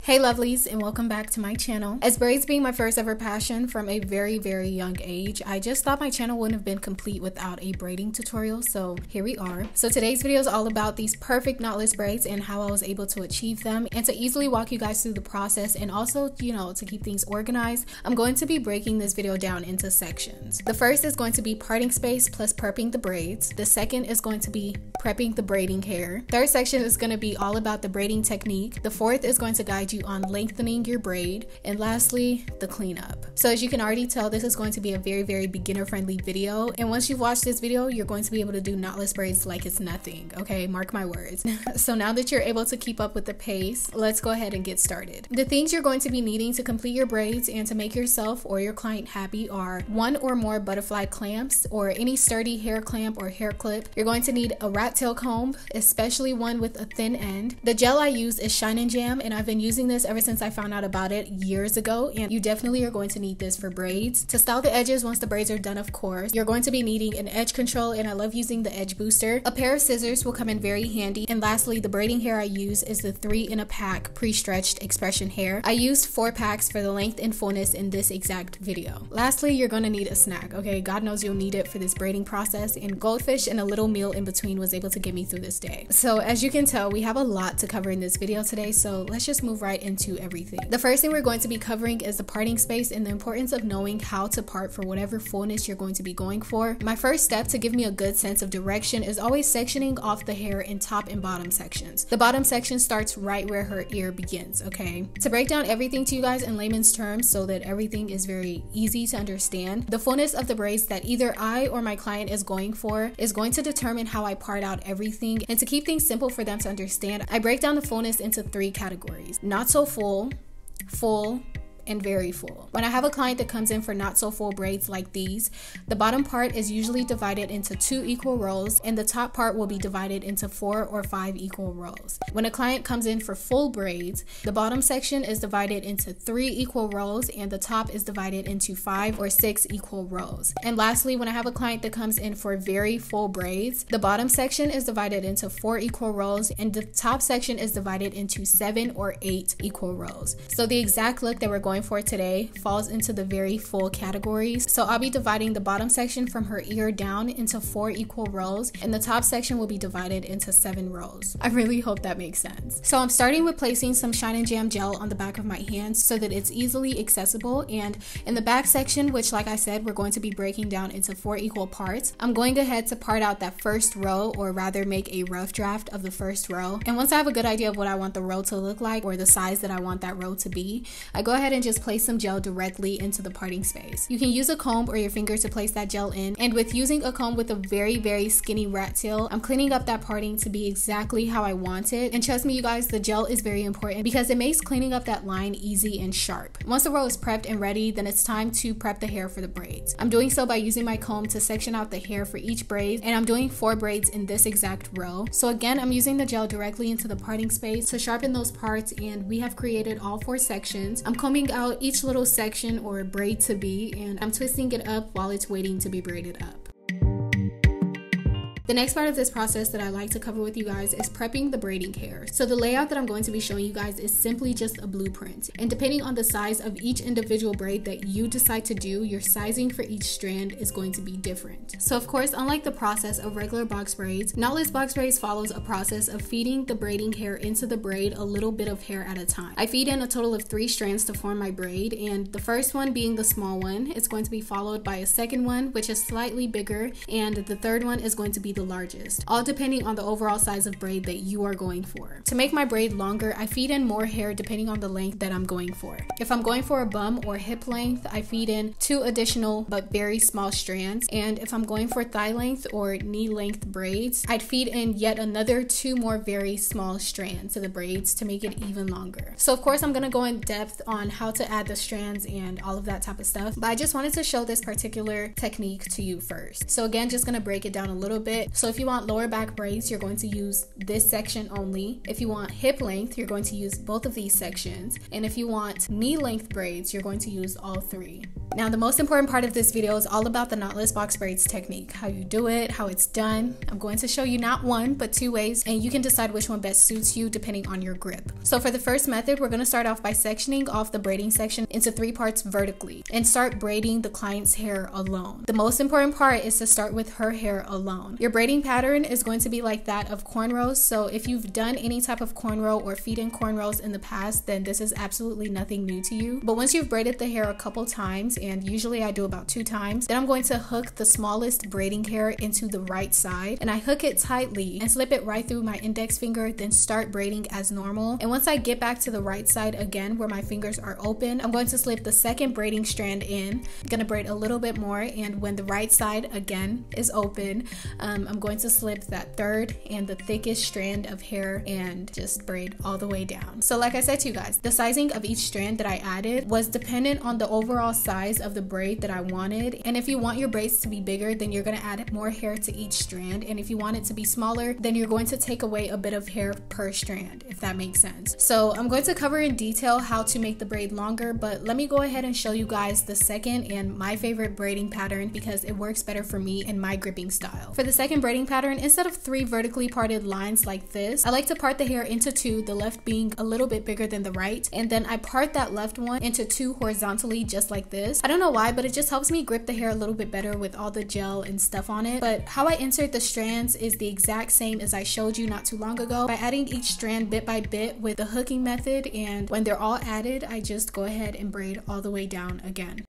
Hey lovelies, and welcome back to my channel. As braids being my first ever passion from a very young age, I just thought my channel wouldn't have been complete without a braiding tutorial, so here we are. So today's video is all about these perfect knotless braids and how I was able to achieve them, and to easily walk you guys through the process and also, to keep things organized. I'm going to be breaking this video down into sections. The first is going to be parting space plus prepping the braids. The second is going to be prepping the braiding hair. Third section is going to be all about the braiding technique. The fourth is going to guide you on lengthening your braid, and lastly, the cleanup. So as you can already tell, this is going to be a very beginner friendly video, and once you've watched this video, you're going to be able to do knotless braids like it's nothing, okay? Mark my words. So now that you're able to keep up with the pace, let's go ahead and get started. The things you're going to be needing to complete your braids and to make yourself or your client happy are one or more butterfly clamps or any sturdy hair clamp or hair clip. You're going to need a rat tail comb, especially one with a thin end. The gel I use is Shine and Jam, and I've been using this ever since I found out about it years ago, and you definitely are going to need this for braids. To style the edges once the braids are done, of course, you're going to be needing an edge control, and I love using the edge booster. A pair of scissors will come in very handy, and lastly, the braiding hair I use is the 3 in a pack pre-stretched expression hair. I used 4 packs for the length and fullness in this exact video. Lastly, you're going to need a snack, okay? God knows you'll need it for this braiding process, and goldfish and a little meal in between was able to get me through this day. So as you can tell, we have a lot to cover in this video today, so let's just move right into everything. The first thing we're going to be covering is the parting space and the importance of knowing how to part for whatever fullness you're going to be going for. My first step to give me a good sense of direction is always sectioning off the hair in top and bottom sections. The bottom section starts right where her ear begins, okay? To break down everything to you guys in layman's terms so that everything is very easy to understand, the fullness of the braids that either I or my client is going for is going to determine how I part out everything. And to keep things simple for them to understand, I break down the fullness into 3 categories: not so full, full, and very full. When I have a client that comes in for not so full braids like these, the bottom part is usually divided into 2 equal rows, and the top part will be divided into 4 or 5 equal rows. When a client comes in for full braids, the bottom section is divided into 3 equal rows, and the top is divided into 5 or 6 equal rows. And lastly, when I have a client that comes in for very full braids, the bottom section is divided into 4 equal rows, and the top section is divided into 7 or 8 equal rows. So the exact look that we're going for today falls into the very full categories. So I'll be dividing the bottom section from her ear down into 4 equal rows, and the top section will be divided into 7 rows. I really hope that makes sense. So I'm starting with placing some Shine and Jam gel on the back of my hands so that it's easily accessible, and in the back section, which like I said, we're going to be breaking down into 4 equal parts, I'm going ahead to part out that first row, or rather make a rough draft of the first row. And once I have a good idea of what I want the row to look like, or the size that I want that row to be, I go ahead and just place some gel directly into the parting space. You can use a comb or your finger to place that gel in, and with using a comb with a very skinny rat tail, I'm cleaning up that parting to be exactly how I want it. And trust me you guys, the gel is very important because it makes cleaning up that line easy and sharp. Once the row is prepped and ready, then it's time to prep the hair for the braids. I'm doing so by using my comb to section out the hair for each braid, and I'm doing 4 braids in this exact row. So again, I'm using the gel directly into the parting space to sharpen those parts, and we have created all 4 sections. I'm combing out each little section or braid to be, and I'm twisting it up while it's waiting to be braided up. The next part of this process that I like to cover with you guys is prepping the braiding hair. So the layout that I'm going to be showing you guys is simply just a blueprint, and depending on the size of each individual braid that you decide to do, your sizing for each strand is going to be different. So of course, unlike the process of regular box braids, knotless box braids follows a process of feeding the braiding hair into the braid a little bit of hair at a time. I feed in a total of 3 strands to form my braid, and the first one being the small one, it's going to be followed by a second one which is slightly bigger, and the third one is going to be the largest, all depending on the overall size of braid that you are going for. To make my braid longer, I feed in more hair depending on the length that I'm going for. If I'm going for a bum or hip length, I feed in 2 additional but very small strands, and if I'm going for thigh length or knee length braids, I'd feed in yet another 2 more very small strands to the braids to make it even longer. So of course I'm gonna go in depth on how to add the strands and all of that type of stuff, but I just wanted to show this particular technique to you first. So again, just gonna break it down a little bit. So if you want lower back braids, you're going to use this section only. If you want hip length, you're going to use both of these sections. And if you want knee length braids, you're going to use all 3. Now, the most important part of this video is all about the knotless box braids technique, how you do it, how it's done. I'm going to show you not one, but 2 ways, and you can decide which one best suits you depending on your grip. So for the first method, we're going to start off by sectioning off the braiding section into 3 parts vertically and start braiding the client's hair alone. The most important part is to start with her hair alone. Your braiding pattern is going to be like that of cornrows, so if you've done any type of cornrow or feed-in cornrows in the past, then this is absolutely nothing new to you. But once you've braided the hair a couple times, and usually I do about 2 times, then I'm going to hook the smallest braiding hair into the right side, and I hook it tightly and slip it right through my index finger, then start braiding as normal. And once I get back to the right side again where my fingers are open, I'm going to slip the second braiding strand in. I'm gonna braid a little bit more, and when the right side again is open, I'm going to slip that third and the thickest strand of hair and just braid all the way down. So like I said to you guys, the sizing of each strand that I added was dependent on the overall size of the braid that I wanted. And if you want your braids to be bigger, then you're going to add more hair to each strand, and if you want it to be smaller, then you're going to take away a bit of hair per strand, if that makes sense. So I'm going to cover in detail how to make the braid longer, but let me go ahead and show you guys the second and my favorite braiding pattern because it works better for me and my gripping style. For the second braiding pattern, instead of 3 vertically parted lines like this, I like to part the hair into 2, the left being a little bit bigger than the right, and then I part that left one into 2 horizontally just like this. I don't know why, but it just helps me grip the hair a little bit better with all the gel and stuff on it. But how I insert the strands is the exact same as I showed you not too long ago, by adding each strand bit by bit with the hooking method, and when they're all added, I just go ahead and braid all the way down again.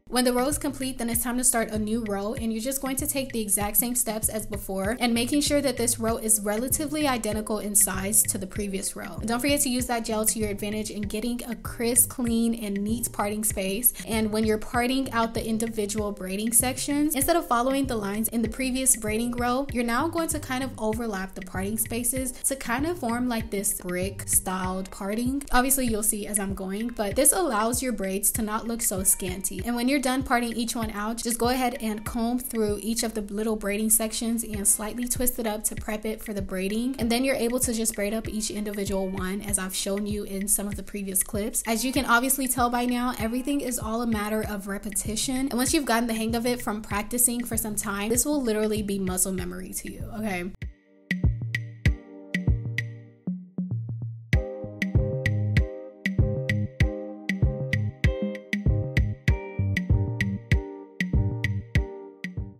When the row is complete, then it's time to start a new row, and you're just going to take the exact same steps as before and making sure that this row is relatively identical in size to the previous row. And don't forget to use that gel to your advantage in getting a crisp, clean, and neat parting space. And when you're parting out the individual braiding sections, instead of following the lines in the previous braiding row, you're now going to kind of overlap the parting spaces to kind of form like this brick styled parting. Obviously you'll see as I'm going, but this allows your braids to not look so scanty. And when you're done parting each one out, just go ahead and comb through each of the little braiding sections and slightly twist it up to prep it for the braiding, and then you're able to just braid up each individual one as I've shown you in some of the previous clips. As you can obviously tell by now, everything is all a matter of repetition, and once you've gotten the hang of it from practicing for some time, this will literally be muscle memory to you, okay?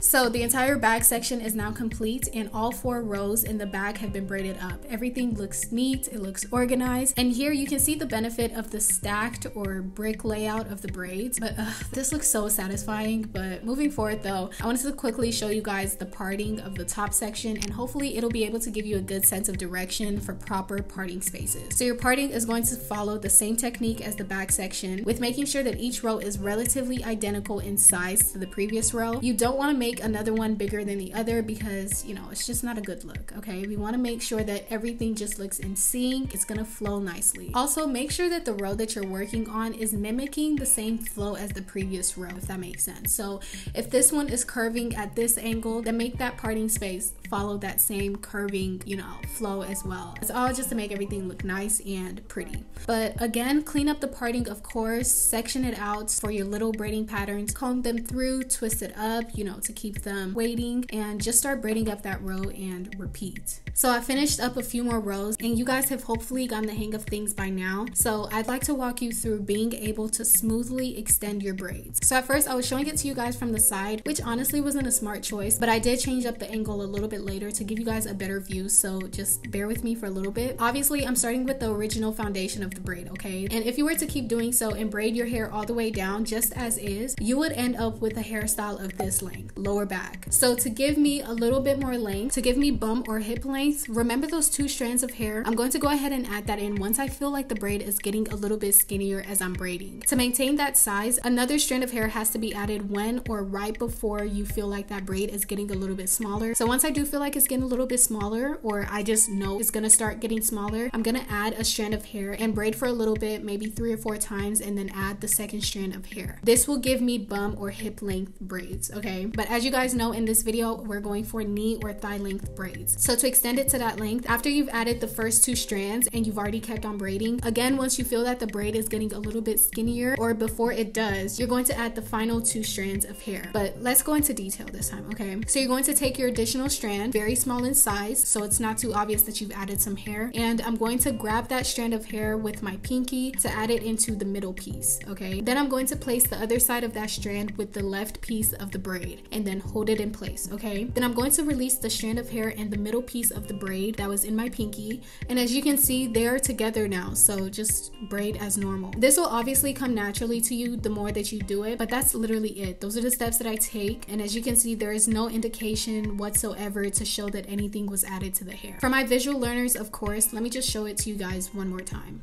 So the entire back section is now complete, and all 4 rows in the back have been braided up. Everything looks neat, it looks organized, and here you can see the benefit of the stacked or brick layout of the braids. But this looks so satisfying. But moving forward though, I wanted to quickly show you guys the parting of the top section, and hopefully it'll be able to give you a good sense of direction for proper parting spaces. So your parting is going to follow the same technique as the back section, with making sure that each row is relatively identical in size to the previous row. You don't want to make another one bigger than the other because, you know, it's just not a good look, okay? We want to make sure that everything just looks in sync. It's gonna flow nicely. Also, make sure that the row that you're working on is mimicking the same flow as the previous row, if that makes sense. So if this one is curving at this angle, then make that parting space follow that same curving, you know, flow as well. It's all just to make everything look nice and pretty. But again, clean up the parting, of course, section it out for your little braiding patterns, comb them through, twist it up, you know, to keep them waiting, and just start braiding up that row and repeat. So I finished up a few more rows, and you guys have hopefully gotten the hang of things by now. So I'd like to walk you through being able to smoothly extend your braids. So at first I was showing it to you guys from the side, which honestly wasn't a smart choice, but I did change up the angle a little bit later to give you guys a better view, so just bear with me for a little bit. Obviously I'm starting with the original foundation of the braid, okay? And if you were to keep doing so and braid your hair all the way down just as is, you would end up with a hairstyle of this length, lower back. So to give me a little bit more length, to give me bum or hip length, remember those 2 strands of hair? I'm going to go ahead and add that in once I feel like the braid is getting a little bit skinnier as I'm braiding. To maintain that size, another strand of hair has to be added when or right before you feel like that braid is getting a little bit smaller. So once I do feel like it's getting a little bit smaller, or I just know it's gonna start getting smaller, I'm gonna add a strand of hair and braid for a little bit, maybe 3 or 4 times, and then add the second strand of hair. This will give me bum or hip length braids, okay? But As you guys know, in this video, we're going for knee or thigh length braids. So to extend it to that length, after you've added the first 2 strands and you've already kept on braiding, again, once you feel that the braid is getting a little bit skinnier, or before it does, you're going to add the final 2 strands of hair. But let's go into detail this time, okay? So you're going to take your additional strand, very small in size, so it's not too obvious that you've added some hair, and I'm going to grab that strand of hair with my pinky to add it into the middle piece, okay? Then I'm going to place the other side of that strand with the left piece of the braid and then hold it in place, okay? Then I'm going to release the strand of hair and the middle piece of the braid that was in my pinky, and as you can see, they're together now, so just braid as normal. This will obviously come naturally to you the more that you do it, but that's literally it. Those are the steps that I take, and as you can see, there is no indication whatsoever to show that anything was added to the hair. For my visual learners, of course, let me just show it to you guys one more time.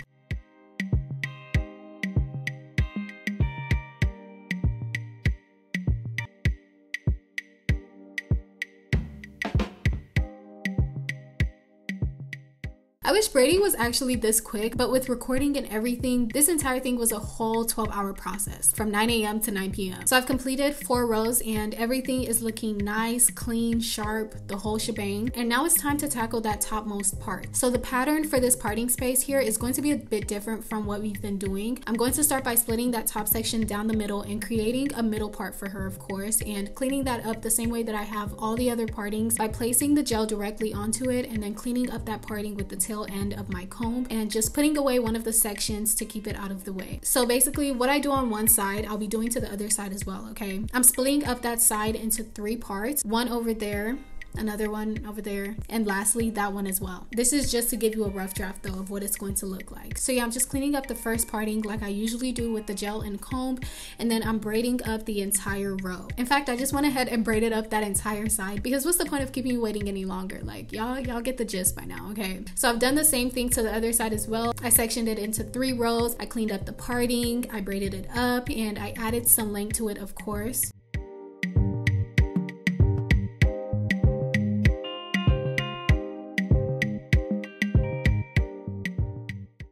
I wish braiding was actually this quick, but with recording and everything, this entire thing was a whole 12-hour process from 9 a.m. to 9 p.m. So I've completed 4 rows and everything is looking nice, clean, sharp, the whole shebang. And now it's time to tackle that topmost part. So the pattern for this parting space here is going to be a bit different from what we've been doing. I'm going to start by splitting that top section down the middle and creating a middle part for her, of course, and cleaning that up the same way that I have all the other partings by placing the gel directly onto it and then cleaning up that parting with the tail end of my comb and just putting away one of the sections to keep it out of the way. So basically what I do on one side, I'll be doing to the other side as well, okay? I'm splitting up that side into 3 parts, one over there, another one over there, and lastly that one as well. This is just to give you a rough draft though of what it's going to look like. So yeah, I'm just cleaning up the first parting like I usually do with the gel and comb, and then I'm braiding up the entire row. In fact, I just went ahead and braided up that entire side because what's the point of keeping you waiting any longer? Like y'all get the gist by now, okay? So I've done the same thing to the other side as well. I sectioned it into 3 rows. I cleaned up the parting, I braided it up, and I added some length to it, of course.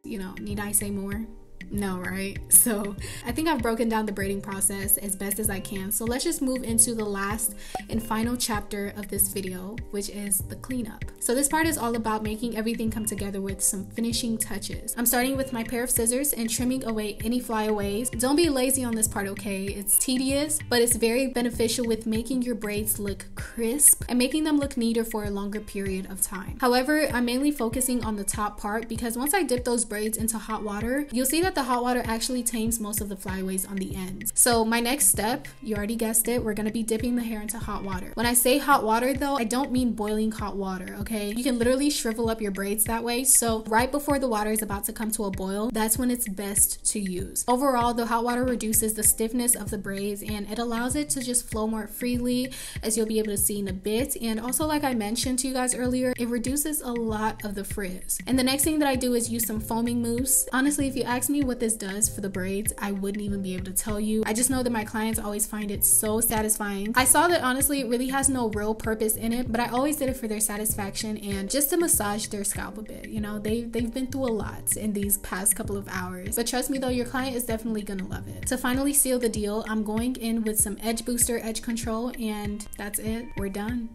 You know, need I say more? No, right? So I think I've broken down the braiding process as best as I can. So let's just move into the last and final chapter of this video, which is the cleanup. So this part is all about making everything come together with some finishing touches. I'm starting with my pair of scissors and trimming away any flyaways. Don't be lazy on this part, okay? It's tedious, but it's very beneficial with making your braids look crisp and making them look neater for a longer period of time. However, I'm mainly focusing on the top part because once I dip those braids into hot water, you'll see that the hot water actually tames most of the flyaways on the ends. So my next step, you already guessed it, we're gonna be dipping the hair into hot water. When I say hot water though, I don't mean boiling hot water, okay? You can literally shrivel up your braids that way. So right before the water is about to come to a boil, that's when it's best to use. Overall, the hot water reduces the stiffness of the braids and it allows it to just flow more freely, as you'll be able to see in a bit. And also, like I mentioned to you guys earlier, it reduces a lot of the frizz. And the next thing that I do is use some foaming mousse. Honestly, if you ask me what this does for the braids, I wouldn't even be able to tell you. I just know that my clients always find it so satisfying. I saw that honestly it really has no real purpose in it, but I always did it for their satisfaction and just to massage their scalp a bit. You know, they've been through a lot in these past couple of hours, but trust me though, your client is definitely gonna love it. To finally seal the deal, I'm going in with some edge booster, edge control, and that's it. We're done.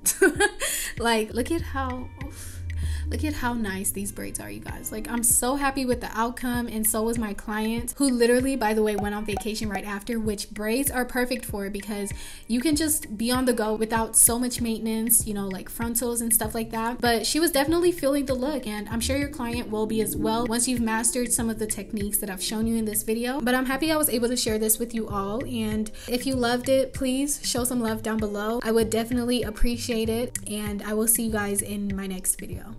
Like, look at how nice these braids are, you guys. Like, I'm so happy with the outcome, and so was my client, who literally, by the way, went on vacation right after, which braids are perfect for because you can just be on the go without so much maintenance, you know, like frontals and stuff like that. But she was definitely feeling the look, and I'm sure your client will be as well once you've mastered some of the techniques that I've shown you in this video. But I'm happy I was able to share this with you all, and if you loved it, please show some love down below. I would definitely appreciate it, and I will see you guys in my next video.